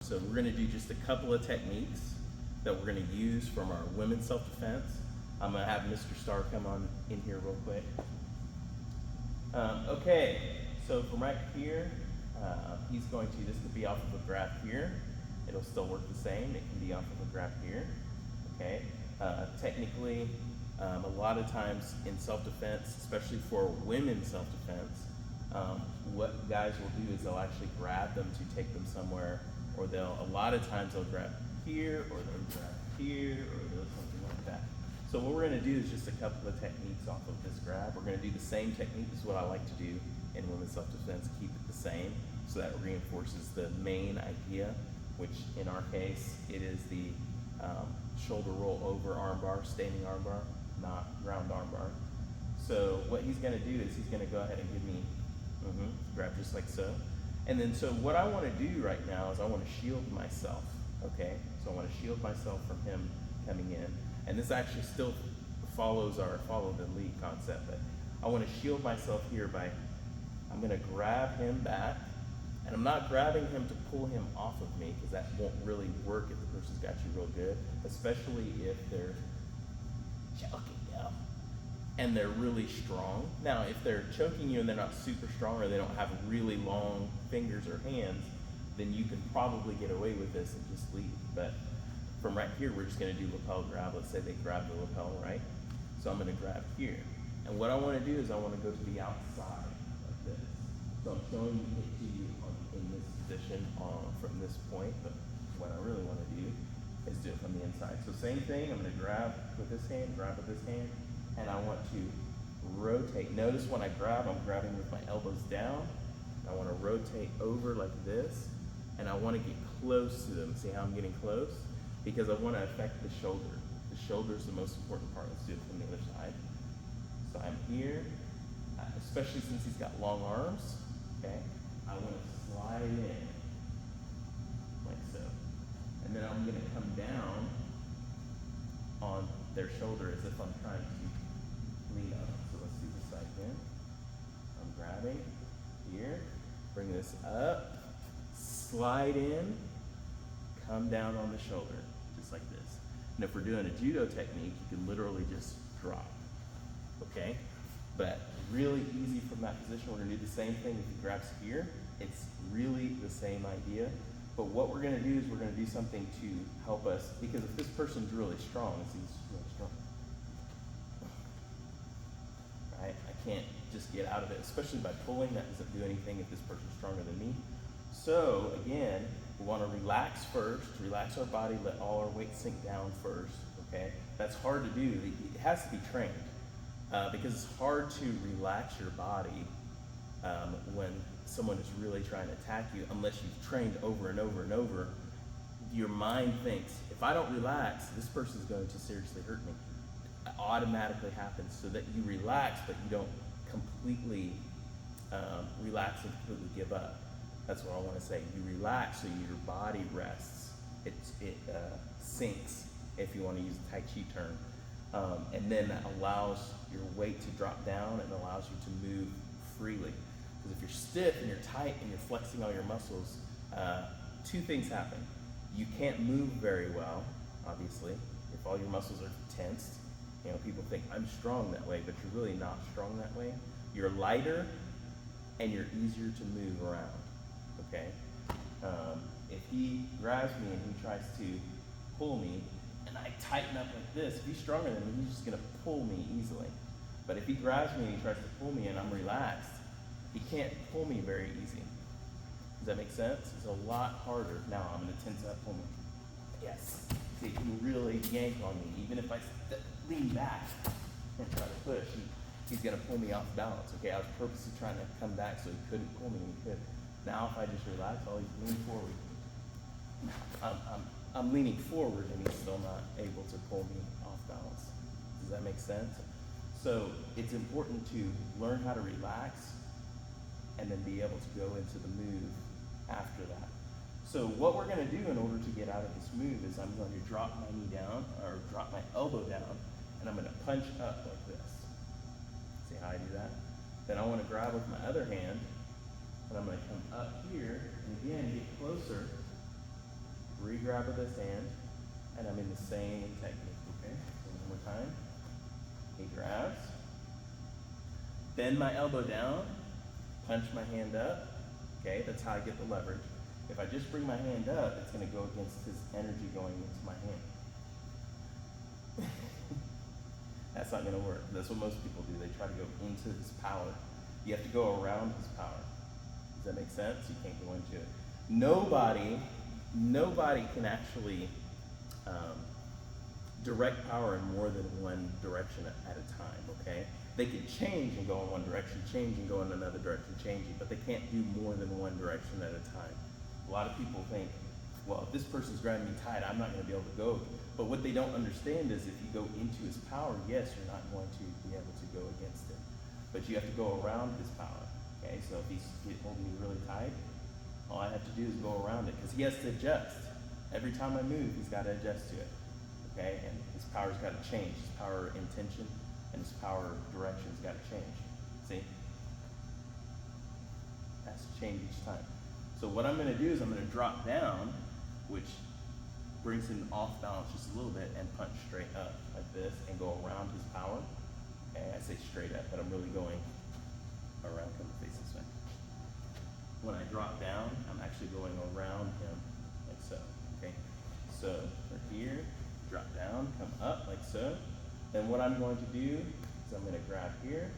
So we're gonna do just a couple of techniques that we're gonna use from our women's self-defense. I'm gonna have Mr. Starr come on in here real quick. Okay, so from right here, he's going to, this could be off of a graph here. It'll still work the same. It can be off of a graph here, okay? Technically, a lot of times in self-defense, especially for women's self-defense, what guys will do is they'll actually grab them to take them somewhere, or a lot of times they'll grab here, or they'll grab here, or they'll something like that. So what we're gonna do is just a couple of techniques off of this grab. We're gonna do the same technique as what I like to do in women's self-defense, keep it the same, so that reinforces the main idea, which in our case, it is the shoulder roll over armbar, standing armbar, not ground armbar. So what he's gonna do is he's gonna go ahead and give me, grab just like so. And then so what I wanna do right now is I wanna shield myself, okay? So I wanna shield myself from him coming in. And this actually still follows our follow the lead concept, but I wanna shield myself here by, I'm gonna grab him back, and I'm not grabbing him to pull him off of me, because that won't really work if the person's got you real good, especially if they're choking you and they're really strong. Now, if they're choking you and they're not super strong, or they don't have really long fingers or hands, then you can probably get away with this and just leave. But from right here, we're just gonna do lapel grab. Let's say they grab the lapel, right? So I'm gonna grab here. And what I wanna do is I wanna go to the outside like this. So I'm showing it to you in this position from this point, but what I really wanna do is do it from the inside. So same thing, I'm gonna grab with this hand, grab with this hand, and I want to rotate. Notice when I grab, I'm grabbing with my elbows down. I wanna rotate over like this, and I wanna get close to them. See how I'm getting close? Because I wanna affect the shoulder. The shoulder is the most important part. Let's do it from the other side. So I'm here, especially since he's got long arms, okay? I wanna slide in, like so. And then I'm gonna come down on their shoulder as if I'm trying to lean up. So let's do this side again. I'm grabbing here, bring this up, slide in, come down on the shoulder, just like this. And if we're doing a judo technique, you can literally just drop, okay? But really easy from that position. We're gonna do the same thing if he grabs here. It's really the same idea. But what we're gonna do is we're gonna do something to help us, because if this person's really strong, he's really strong, right? I can't just get out of it, especially by pulling. That doesn't do anything if this person's stronger than me. So again, we wanna relax first, relax our body, let all our weight sink down first, okay? That's hard to do. It has to be trained, because it's hard to relax your body when someone is really trying to attack you, unless you've trained over and over and over. Your mind thinks, if I don't relax, this person's going to seriously hurt me. It automatically happens, so that you relax, but you don't completely relax and completely give up. That's what I want to say. You relax so your body rests. It sinks, if you want to use a Tai Chi term. And then that allows your weight to drop down and allows you to move freely. Because if you're stiff and you're tight and you're flexing all your muscles, two things happen. You can't move very well, obviously, if all your muscles are tensed. You know, people think I'm strong that way, but you're really not strong that way. You're lighter and you're easier to move around, okay? If he grabs me and he tries to pull me, and I tighten up like this, if he's stronger than me, he's just gonna pull me easily. But if he grabs me and he tries to pull me and I'm relaxed, he can't pull me very easy. Does that make sense? It's a lot harder. Now I'm gonna tense up, pull me. Yes. See, he can really yank on me. Even if I lean back and try to push, he's gonna pull me off balance. Okay, I was purposely trying to come back so he couldn't pull me and he could. Now if I just relax, I'll lean forward. I'm leaning forward and he's still not able to pull me off balance. Does that make sense? So it's important to learn how to relax and then be able to go into the move after that. So what we're gonna do in order to get out of this move is I'm going to drop my knee down, or drop my elbow down, and I'm gonna punch up like this. See how I do that? Then I wanna grab with my other hand, and I'm gonna come up here, and again, get closer, Re-grab of this hand, and I'm in the same technique, okay? So one more time. He grabs. Bend my elbow down, punch my hand up, okay? That's how I get the leverage. If I just bring my hand up, it's gonna go against his energy going into my hand. That's not gonna work. That's what most people do. They try to go into his power. You have to go around his power. Does that make sense? You can't go into it. Nobody can actually direct power in more than one direction at a time, okay? They can change and go in one direction, change and go in another direction, changing, but they can't do more than one direction at a time. A lot of people think, well, if this person's grabbing me tight, I'm not gonna be able to go. But what they don't understand is if you go into his power, yes, you're not going to be able to go against it. But you have to go around his power, okay? So if he's holding me really tight, all I have to do is go around it, because he has to adjust. Every time I move, he's gotta adjust to it, okay? And his power's gotta change. His power intention and his power direction's gotta change, see? Has to change each time. So what I'm gonna do is I'm gonna drop down, which brings him off balance just a little bit, and punch straight up like this and go around his power. Okay, I say straight up, but I'm really going around, come face this way. When I drop down, I'm actually going around him like so, okay? So for here, drop down, come up like so. Then what I'm going to do is I'm gonna grab here,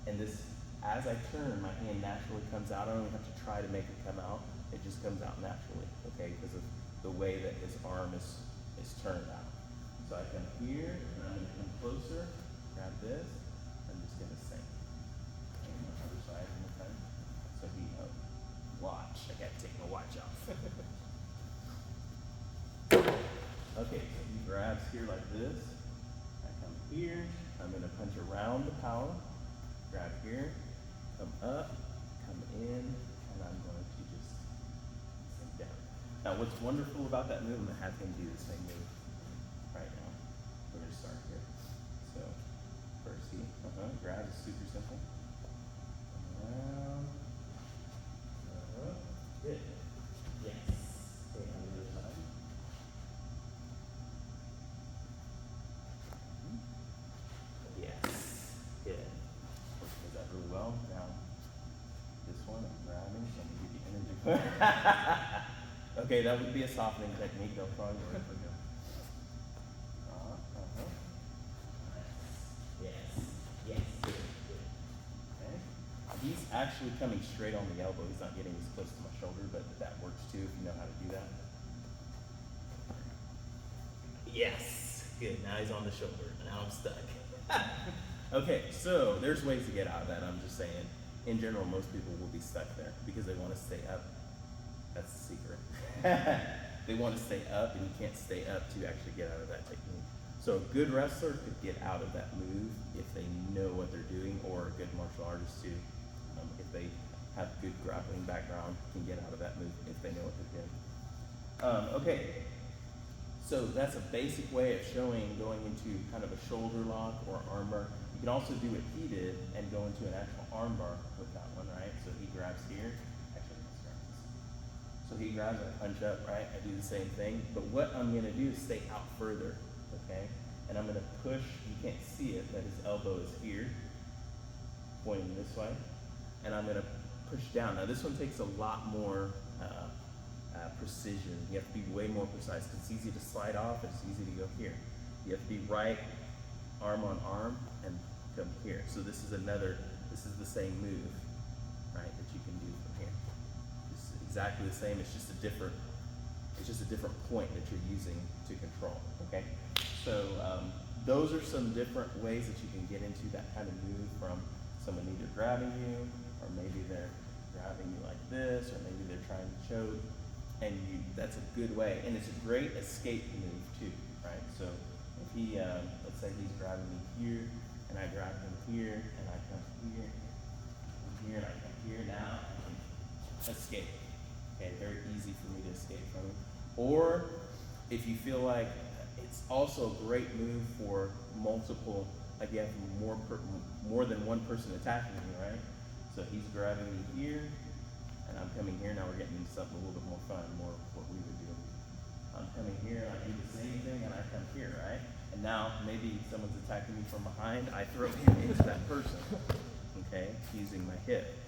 and this, as I turn, my hand naturally comes out. I don't even have to try to make it come out. It just comes out naturally, okay? Because of the way that his arm is turned out. So I come here, and I'm gonna come closer, grab this, I'm just gonna sink. And the other side one more time. So he, watch, I gotta take my watch off. Okay, so he grabs here like this. I come here, I'm gonna punch around the power, grab here, come up, come in, and I'm going to just sink down. Now what's wonderful about that move, I'm gonna have him do the same move right now. We're gonna start here. So first he grabs is super simple. Around. Good. Yes. Okay, on the other side. Yes. Good. Does that really well. Now this one I'm grabbing, so I'm gonna give you energy. Okay, that would be a softening technique. They'll probably work for you. Yes. Yes. Good. Good. Okay. He's actually coming straight on the elbow. He's not getting as close to my shoulder, but that works too if you know how to do that. Yes. Good. Now he's on the shoulder. Now I'm stuck. Okay, so there's ways to get out of that. I'm just saying, in general, most people will be stuck there because they want to stay up. That's the secret. They want to stay up, and you can't stay up to actually get out of that technique. So a good wrestler could get out of that move if they know what they're doing, or a good martial artist too. If they have good grappling background, can get out of that move if they know what they're doing. Okay, so that's a basic way of showing going into kind of a shoulder lock or arm bar. You can also do what he did and go into an actual arm bar with that one, right? So he grabs here. Actually, let's grab this. So he grabs, I punch up, right? I do the same thing, but what I'm gonna do is stay out further, okay? And I'm gonna push, you can't see it, but his elbow is here, pointing this way. And I'm gonna push down. Now this one takes a lot more precision. You have to be way more precise, because it's easy to slide off, it's easy to go here. You have to be right arm on arm and come here. So this is the same move, right, that you can do from here. It's exactly the same, it's just a different point that you're using to control, okay? So those are some different ways that you can get into that kind of move, from someone either grabbing you, or maybe they're grabbing you like this, or maybe they're trying to choke, and that's a good way, and it's a great escape move too, right? So if he, let's say he's grabbing me here, and I grab him here, and I come here, and I come here, now I can escape. Okay, very easy for me to escape from him. Or if you feel like it's also a great move for multiple, like you have more than one person attacking you, right? So he's grabbing me here, and I'm coming here. Now we're getting into something a little bit more fun, more what we would do. now maybe someone's attacking me from behind, I throw him into that person, okay, using my hip.